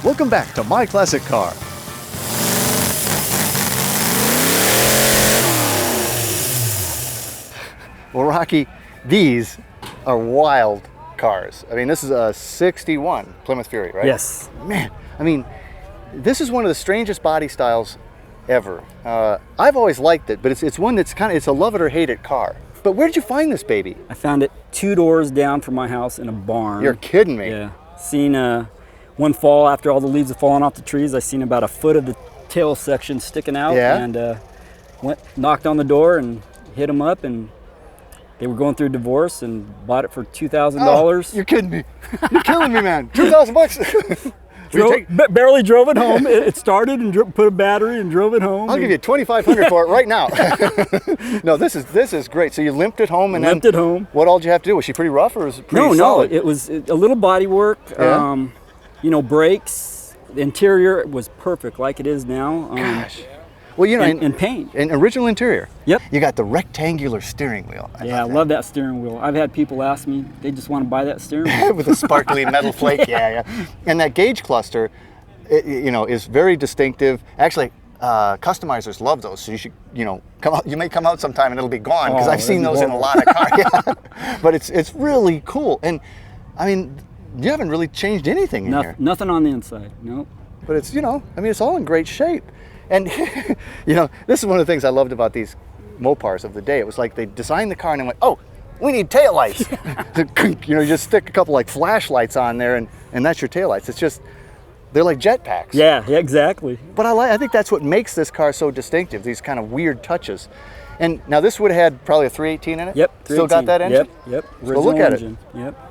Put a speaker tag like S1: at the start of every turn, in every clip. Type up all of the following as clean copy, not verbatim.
S1: Welcome back to My Classic Car. Well, Rocky, these are wild cars. I mean, this is a 61 Plymouth Fury, right?
S2: Yes.
S1: Man, I mean, this is one of the strangest body styles ever. I've always liked it, but it's one that's it's a love it or hate it car. But where did you find this baby?
S2: I found it 2 doors down from my house in a barn.
S1: You're kidding me.
S2: Yeah. Seen one fall after all the leaves have fallen off the trees. I seen about a foot of the tail section sticking out.
S1: Yeah.
S2: And knocked on the door and hit them up, and they were going through a divorce and bought it for $2,000.
S1: Oh, you're kidding me. You're killing me, man. $2,000.
S2: Barely drove it home. It started and put a battery and drove it home.
S1: I'll give you $2,500 for it right now. No, this is great. So you limped it home and
S2: limped it home.
S1: What all did you have to do? Was she pretty rough or was it pretty solid?
S2: No. It was a little body work.
S1: Yeah.
S2: Brakes. The interior was perfect, like it is now.
S1: Gosh. Well, you know,
S2: and paint.
S1: An original interior.
S2: Yep.
S1: You got the rectangular steering wheel.
S2: I love that steering wheel. I've had people ask me, they just want to buy that steering wheel.
S1: With a sparkly metal flake, yeah. And that gauge cluster, is very distinctive. Actually, customizers love those. So you should, come out. You may come out sometime and it'll be gone because I've seen those in a lot of cars. Yeah. But it's really cool. And I mean, you haven't really changed anything in here.
S2: Nothing on the inside. Nope.
S1: But it's it's all in great shape. And, this is one of the things I loved about these Mopars of the day. It was like they designed the car and they went, oh, we need taillights. You just stick a couple like flashlights on there and that's your taillights. It's just, they're like jetpacks.
S2: Yeah, exactly.
S1: But I think that's what makes this car so distinctive, these kind of weird touches. And now this would have had probably a 318 in it?
S2: Yep. 318.
S1: Still got that engine?
S2: Yep.
S1: Let's go look at it.
S2: Yep.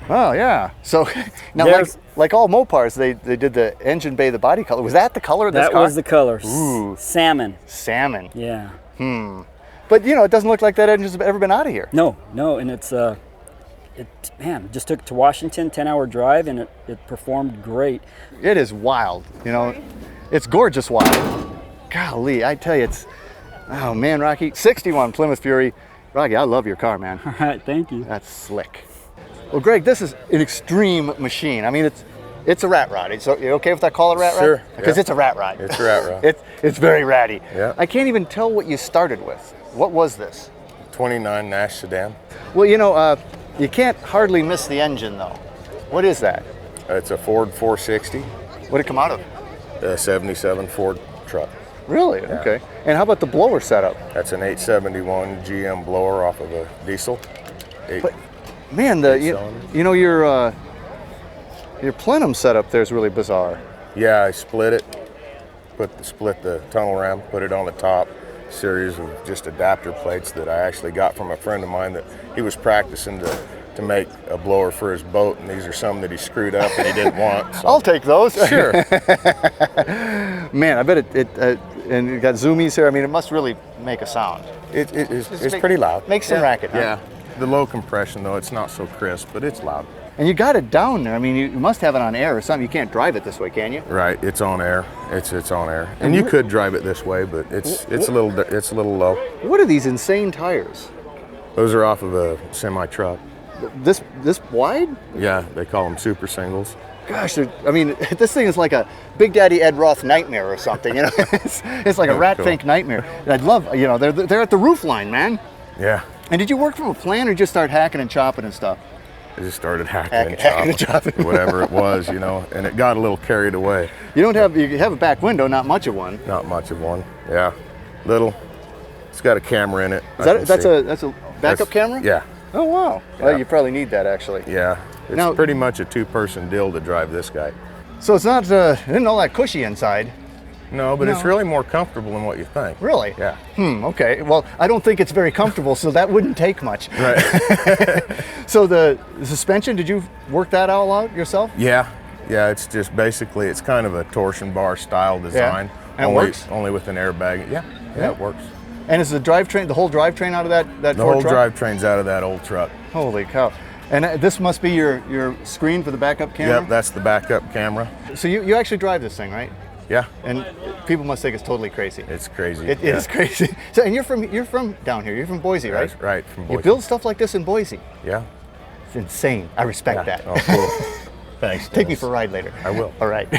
S1: Oh yeah. So now, like all Mopars, they did the engine bay, the body color. Was that the color of this car?
S2: That was the color.
S1: Ooh.
S2: Salmon.
S1: Salmon.
S2: Yeah.
S1: But it doesn't look like that engine's ever been out of here.
S2: No, and it's just took it to Washington, 10-hour drive, and it performed great.
S1: It is wild. It's gorgeous wild. Golly, I tell you, oh man, Rocky, 61 Plymouth Fury. Rocky, I love your car, man.
S2: All right, thank you.
S1: That's slick. Well, Greg, this is an extreme machine. I mean, it's a rat rod. So you okay if I call it a rat rod?
S3: Sure.
S1: Because it's a rat rod.
S3: It's a rat rod.
S1: It's very ratty.
S3: Yeah.
S1: I can't even tell what you started with. What was this?
S3: 29 Nash sedan.
S1: Well, you can't hardly miss the engine though. What is that?
S3: It's a Ford 460.
S1: What did it come out of?
S3: A 77 Ford truck.
S1: Really?
S3: Yeah.
S1: Okay. And how about the blower setup?
S3: That's an 871 GM blower off of a diesel.
S1: Man, your plenum setup there is really bizarre.
S3: Yeah, I split it. Split the tunnel ram, put it on the top. Series of just adapter plates that I actually got from a friend of mine that he was practicing to make a blower for his boat, and these are some that he screwed up and he didn't want. So.
S1: I'll take those.
S3: Sure.
S1: Man, I bet it and you got zoomies here. I mean, it must really make a sound.
S3: It's pretty loud.
S1: Makes some racket. Huh?
S3: Yeah. The low compression though, it's not so crisp, but it's loud.
S1: And you got it down there. I mean, you must have it on air or something. You can't drive it this way, can you?
S3: Right, it's on air. It's on air, and you could drive it this way, but it's a little low.
S1: What are these insane tires?
S3: Those are off of a semi truck.
S1: This wide?
S3: Yeah, they call them super singles.
S1: Gosh, this thing is like a Big Daddy Ed Roth nightmare or something. It's like a rat fink nightmare. I'd love, they're at the roof line, man.
S3: Yeah.
S1: And did you work from a plan or just start hacking and chopping and stuff?
S3: I just started hacking and chopping. Whatever it was, and it got a little carried away.
S1: You have a back window, not much of one.
S3: Not much of one, yeah. Little. It's got a camera in it.
S1: That's a backup camera?
S3: Yeah.
S1: Oh, wow.
S3: Yeah.
S1: Well, you probably need that, actually.
S3: Yeah. It's pretty much a 2-person deal to drive this guy.
S1: So it's not isn't all that cushy inside.
S3: No, but it's really more comfortable than what you think.
S1: Really?
S3: Yeah.
S1: Okay. Well, I don't think it's very comfortable, so that wouldn't take much.
S3: Right.
S1: So the suspension, did you work that all out yourself?
S3: Yeah. Yeah, it's just basically, it's kind of a torsion bar style design.
S1: Yeah. And it works?
S3: Only with an airbag. Yeah, it works.
S1: And is the whole drivetrain out of that Ford truck?
S3: The whole drivetrain's out of that old truck.
S1: Holy cow. And this must be your screen for the backup camera?
S3: Yep, that's the backup camera.
S1: So you actually drive this thing, right?
S3: Yeah.
S1: And people must think it's totally crazy.
S3: It's crazy.
S1: It is crazy. So, and you're from down here. You're from Boise, right?
S3: That's right, from Boise.
S1: You build stuff like this in Boise.
S3: Yeah.
S1: It's insane. I respect that.
S3: Oh, cool. Thanks.
S1: Take me for a ride later.
S3: I will.
S1: All right.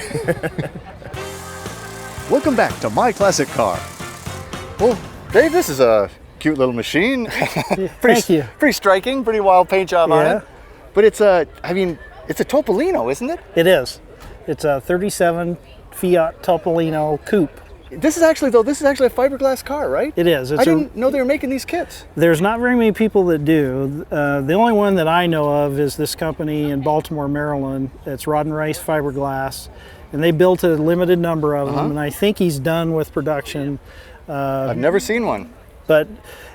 S1: Welcome back to My Classic Car. Well, Dave, this is a cute little machine.
S4: Thank you.
S1: Pretty striking, pretty wild paint job on
S4: Yeah.
S1: it. But it's a Topolino, isn't it?
S4: It is. It's a 37 Fiat Topolino Coupe.
S1: This is actually a fiberglass car, right?
S4: It is.
S1: I didn't know they were making these kits.
S4: There's not very many people that do. The only one that I know of is this company in Baltimore, Maryland. It's Rod and Rice Fiberglass, and they built a limited number of them. And I think he's done with production.
S1: I've never seen one.
S4: But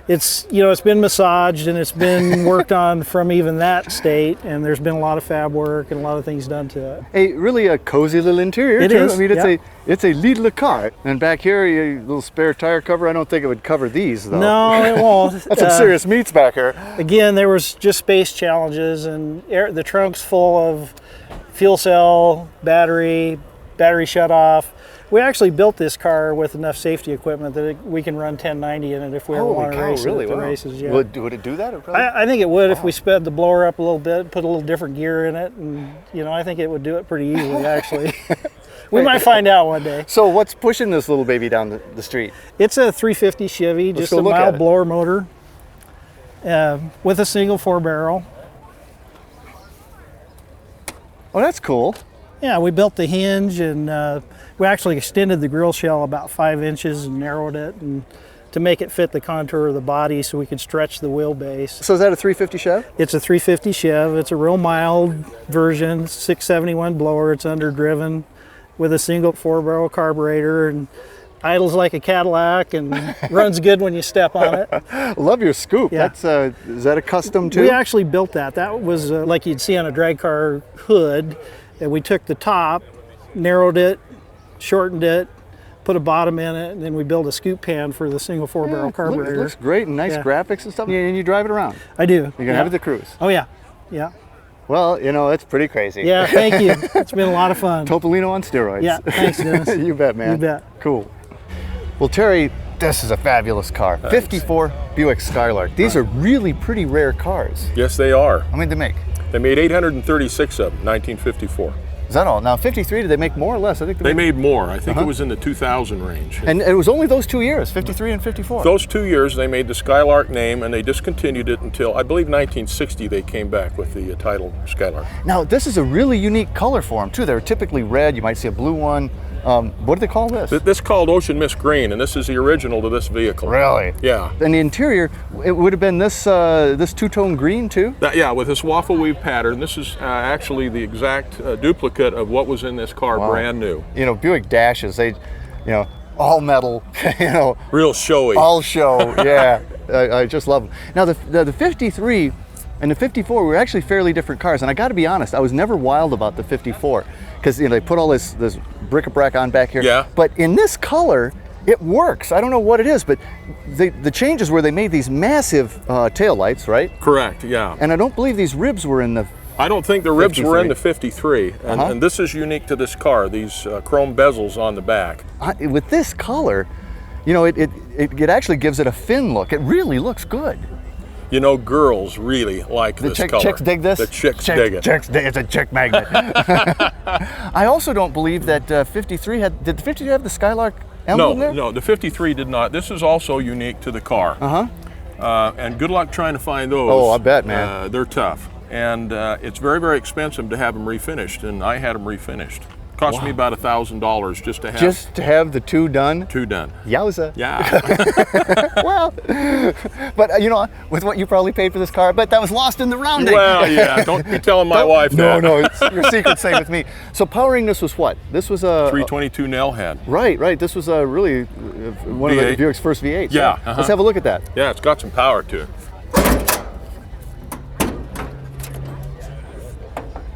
S4: it's been massaged and it's been worked on from even that state, and there's been a lot of fab work and a lot of things done to it.
S1: Hey, really a cozy little interior.
S4: It
S1: too.
S4: is,
S1: I mean,
S4: yeah.
S1: it's a little car. And back here, a little spare tire cover. I don't think it would cover these though.
S4: No, it won't.
S1: That's some serious meats back here.
S4: Again, there was just space challenges, and the trunk's full of fuel cell, battery shut off. We actually built this car with enough safety equipment that we can run 1090 in it if we ever want to race
S1: really?
S4: it at the
S1: Wow.
S4: races. Yeah.
S1: Would it do that?
S4: I think it would if we sped the blower up a little bit, put a little different gear in it, and I think it would do it pretty easily actually. We might find out one day.
S1: So what's pushing this little baby down the street?
S4: It's a 350 Chevy, just a mild blower motor with a single 4-barrel.
S1: Oh, that's cool.
S4: Yeah, we built the hinge, and we actually extended the grill shell about 5 inches and narrowed it and to make it fit the contour of the body so we could stretch the wheelbase.
S1: So is that a 350 Chev?
S4: It's a 350 Chev. It's a real mild version, 671 blower. It's underdriven with a single 4-barrel carburetor and idles like a Cadillac and runs good when you step on it.
S1: Love your scoop.
S4: Yeah.
S1: That's is that a custom too?
S4: We actually built that. That was like you'd see on a drag car hood. And we took the top, narrowed it, shortened it, put a bottom in it, and then we built a scoop pan for the single 4-barrel carburetor.
S1: It looks great and nice graphics and stuff. And you drive it around.
S4: I do.
S1: You're gonna have it to cruise.
S4: Oh yeah, yeah.
S1: Well, it's pretty crazy.
S4: Yeah, thank you. It's been a lot of fun.
S1: Topolino on steroids.
S4: Yeah, thanks, Dennis.
S1: You bet, man.
S4: You bet.
S1: Cool. Well, Terry, this is a fabulous car.
S3: Thanks.
S1: 54 Buick Skylark. These are really pretty rare cars.
S3: Yes, they are.
S1: How many did they make?
S3: They made 836 of them, 1954.
S1: Is that all? Now, 53, did they make more or less? I think
S3: They made more. I think it was in the 2000 range.
S1: And it was only those 2 years, 53 and 54.
S3: Those 2 years, they made the Skylark name, and they discontinued it until, I believe, 1960, they came back with the title Skylark.
S1: Now, this is a really unique color for them, too. They're typically red. You might see a blue one. What do they call this?
S3: This is called Ocean Mist Green, and this is the original to this vehicle.
S1: Really?
S3: Yeah.
S1: And the interior, it would have been this this two-tone green, too?
S3: Yeah, with this waffle weave pattern. This is actually the exact duplicate of what was in this car, brand new.
S1: Buick dashes, they, all metal,
S3: Real showy.
S1: all show. Yeah, I just love them. Now, the 53 and the 54 were actually fairly different cars, and I got to be honest, I was never wild about the 54 because they put all this bric-a-brac on back here.
S3: Yeah.
S1: But in this color, it works. I don't know what it is, but the changes were they made these massive tail lights, right?
S3: Correct. Yeah.
S1: And I don't believe these ribs were in the.
S3: I don't think the ribs were
S1: 53.
S3: in the 53, and this is unique to this car. These chrome bezels on the back.
S1: With this color, it actually gives it a fin look. It really looks good.
S3: Girls really like this color.
S1: Chicks dig this?
S3: The chicks dig it.
S1: It's a chick magnet. I also don't believe that 53 did the 53 have the Skylark emblem there?
S3: No, the 53 did not. This is also unique to the car. And good luck trying to find those.
S1: Oh, I bet, man.
S3: They're tough. And it's very, very expensive to have them refinished, and I had them refinished. Cost me about $1,000 just to have
S1: the two done. Yowza.
S3: Yeah.
S1: Well, but with what you probably paid for this car, but that was lost in the rounding.
S3: Well, yeah. Don't be telling my wife that.
S1: No, it's your secret's safe with me. So powering this was what? This was a
S3: 322 nail head.
S1: Right. This was really one
S3: V8.
S1: of the Buick's first V8s.
S3: Yeah.
S1: Let's have a look at that.
S3: Yeah, it's got some power to it.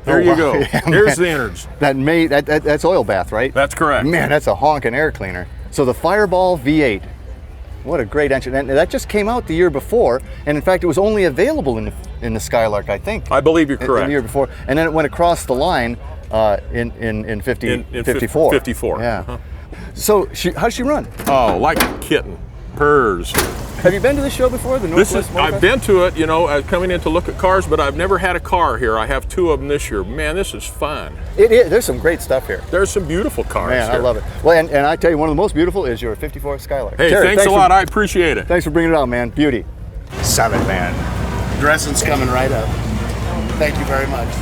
S3: There you go.
S1: Yeah,
S3: Here's the innards.
S1: That's oil bath, right?
S3: That's correct.
S1: Man, that's a honking air cleaner. So the Fireball V8. What a great engine. And that just came out the year before. And in fact, it was only available in the Skylark, I think.
S3: I believe you're correct.
S1: In the year before. And then it went across the line in 54.
S3: 54.
S1: Yeah. So how's she run?
S5: Oh, like a kitten. Purrs.
S1: Have you been to this show before, the Northwest Motorfest?
S5: I've been to it, you know, coming in to look at cars, but I've never had a car here. I have 2 of them this year. Man, this is fun.
S1: It is. There's some great stuff here.
S5: There's some beautiful cars
S1: Man,
S5: here.
S1: I love it. Well, and I tell you, one of the most beautiful is your 54 Skylark.
S5: Hey,
S1: Terry,
S5: thanks a lot. I appreciate it.
S1: Thanks for bringing it out, man. Beauty. 7, man.
S6: Dressing's coming right up. Thank you very much.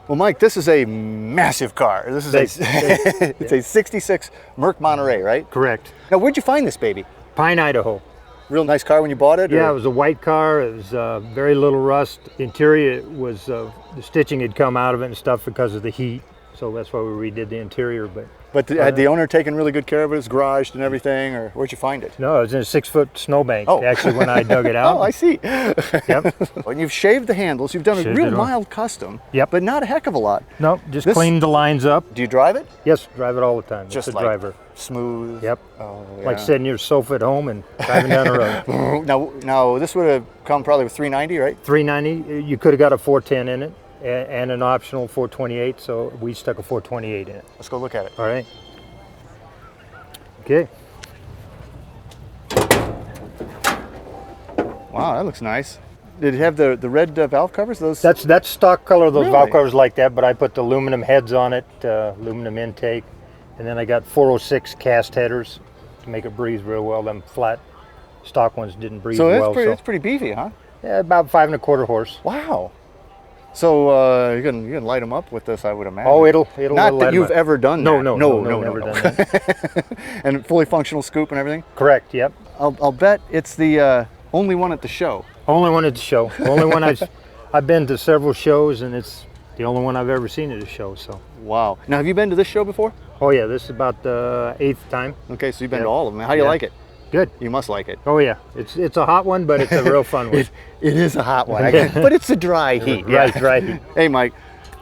S1: Well, Mike, this is a massive car. This is it's a 66 Merc Monterey, right?
S7: Correct.
S1: Now, where'd you find this baby?
S7: Pine, Idaho.
S1: Real nice car when you bought it?
S7: Yeah,
S1: or?
S7: it was a white car. It was very little rust. Interior was the stitching had come out of it and stuff because of the heat. So that's why we redid the interior.
S1: But had the owner taken really good care of it? It was garaged and everything, or where'd you find it?
S7: No, it was in a 6-foot snowbank.
S1: Oh.
S7: Actually, when I dug it out.
S1: Oh, I see.
S7: Yep.
S1: And you've shaved the handles. You've done a
S7: Shaved
S1: real
S7: it all.
S1: mild custom.
S7: Yep.
S1: But not a heck of a lot.
S7: No, just
S1: This-
S7: cleaned the lines up.
S1: Do you drive it?
S7: Yes, drive it all the time.
S1: Just
S7: Just a
S1: like
S7: driver.
S1: smooth.
S7: Yep.
S1: Oh,
S7: Like
S1: yeah.
S7: sitting in your sofa at home and driving down the road.
S1: Now this would have come probably with 390, right?
S7: 390. You could have got a 410 in it and an optional 428. So we stuck a 428 in it.
S1: Let's go look at it.
S7: All right. Okay.
S1: Wow, that looks nice. Did it have the red valve covers? Those.
S7: That's stock color, those
S1: Really?
S7: valve covers like that, but I put the aluminum heads on it, aluminum intake, and then I got 406 cast headers to make it breathe real well. Them flat stock ones didn't breathe
S1: so
S7: well.
S1: it's pretty beefy, huh?
S7: Yeah, about 5 1/4 horse.
S1: Wow. So you're gonna light them up with this, I would imagine.
S7: Oh, it'll
S1: Not
S7: let
S1: that
S7: 'em
S1: you've
S7: up.
S1: ever done
S7: No,
S1: that.
S7: no, never done that.
S1: And fully functional scoop and everything.
S7: Correct. Yep.
S1: I'll bet it's the only one at the show.
S7: Only one at the show. Only one I've been to several shows, and it's the only one I've ever seen at a show. So.
S1: Wow. Now, have you been to this show before?
S7: Oh yeah, this is about the 8th time.
S1: Okay, so you've been
S7: Yeah.
S1: to all of them. How do you
S7: Yeah.
S1: like it?
S7: Good.
S1: You must like it.
S7: Oh yeah, it's a hot one, but it's a real fun one.
S1: It is a hot one, but it's a dry heat.
S7: Right.
S1: Hey, Mike,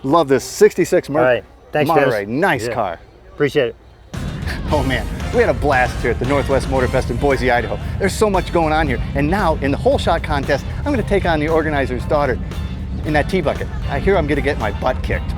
S1: love this 66 Merc
S7: All right. Thanks,
S1: Monterey.
S7: Dennis.
S1: Nice
S7: Yeah.
S1: car.
S7: Appreciate it.
S1: Oh man, we had a blast here at the Northwest Motorfest in Boise, Idaho. There's so much going on here. And now in the whole shot contest, I'm gonna take on the organizer's daughter in that T-bucket. I hear I'm gonna get my butt kicked.